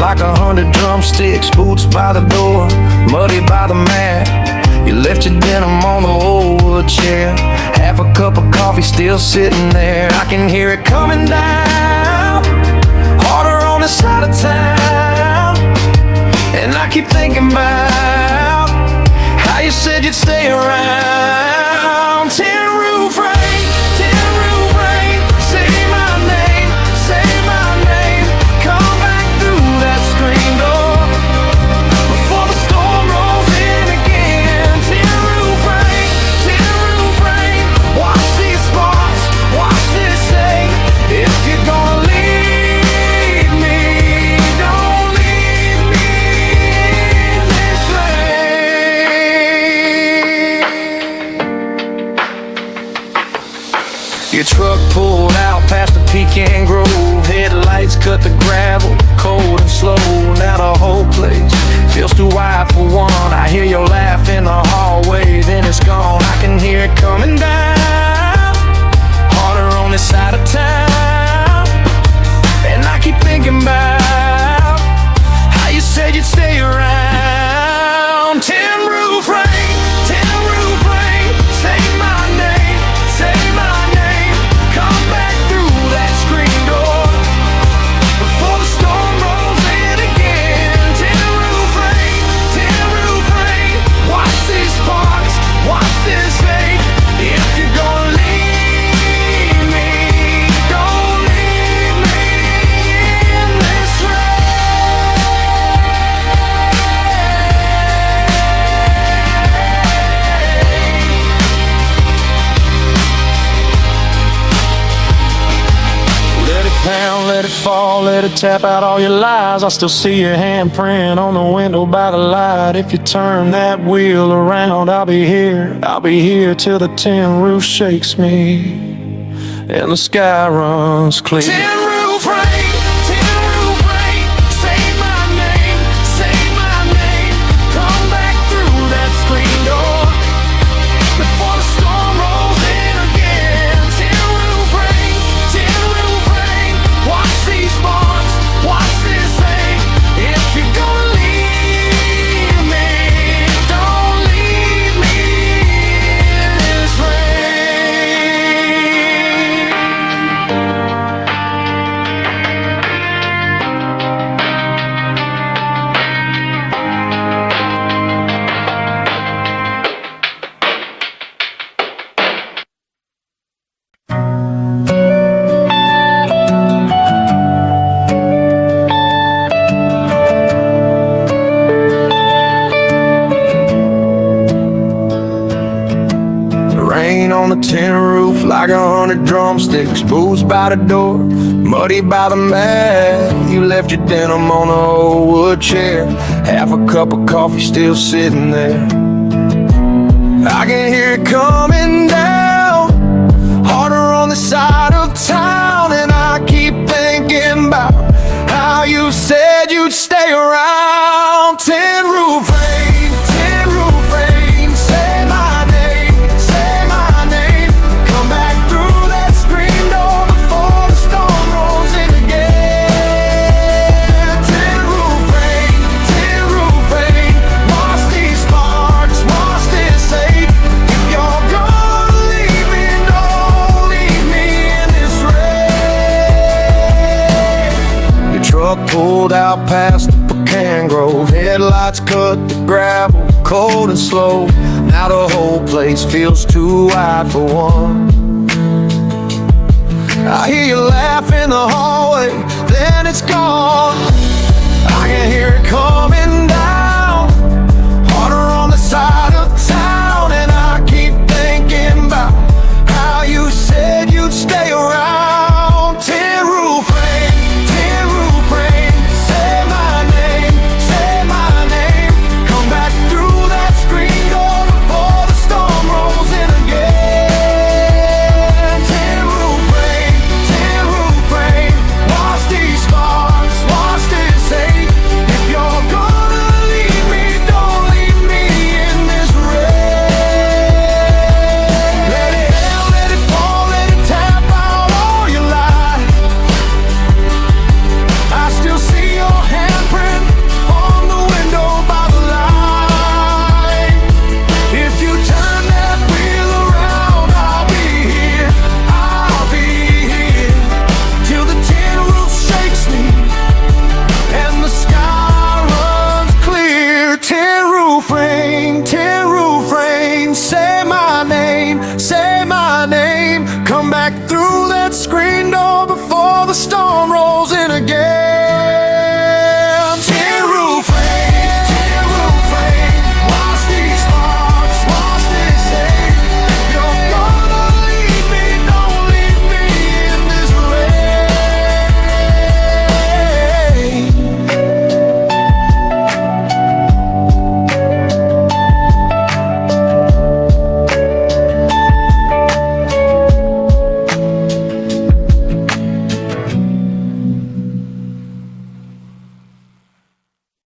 like 100 drumsticks, boots by the door, muddy by the mat. You left your denim on the old wood chair, half a cup of coffee still sitting there. I can hear it coming down, harder on the side of town. And I keep thinking about how you said you'd stay around. Tin roof rain, tin roof rain, say my name, say my name. Come back through that screen door before the storm rolls in again. Tin roof rain, watch these sparks, watch this thing. If you're gonna leave me, don't leave me in this rain. Your truck pulled out past the pecan grove, headlights cut the gravel, cold and slow. Now the whole place feels too wide for one. I hear your laugh in the hallway, then it's gone. I can hear it coming down, harder on this side of town. And I keep thinking about how you said you'd stay around. Tin roof rain, say my name, say my name. Come back through that screen door before the storm rolls in again. Tin roof rain, watch these sparks, watch this fade. If you're gonna leave me, don't leave me in this Let it pound, let it fall, let it tap out all your lies. I still see your handprint on the window by the light. If you turn that wheel around, I'll be here till the tin roof shakes me and the sky runs clear. Tin roof rain, say my name, say my name. Come back through that screen door before the storm rolls in again. Tin roof rain, watch these sparks, watch this thing. If you're gonna leave me, don't leave me in this rain. Rain on the tin roof like 100 drumsticks, boots by the door, muddy by the mat. You left your denim on the old wood chair, half a cup of coffee still sitting there. I can hear it coming down, harder on the side of town. And I keep thinking about how you said you'd stay around. Tin roof rain, say my name, say my name. Come back through that screen door before the storm rolls in again. Tin roof rain, watch these sparks, watch this hate. If you're gonna leave me, don't leave me in this rain. Your truck pulled out past the pecan grove, headlights cut the gravel, cold and slow. Now the whole place feels too wide for one. I hear you laugh in the hallway, then it's gone. I can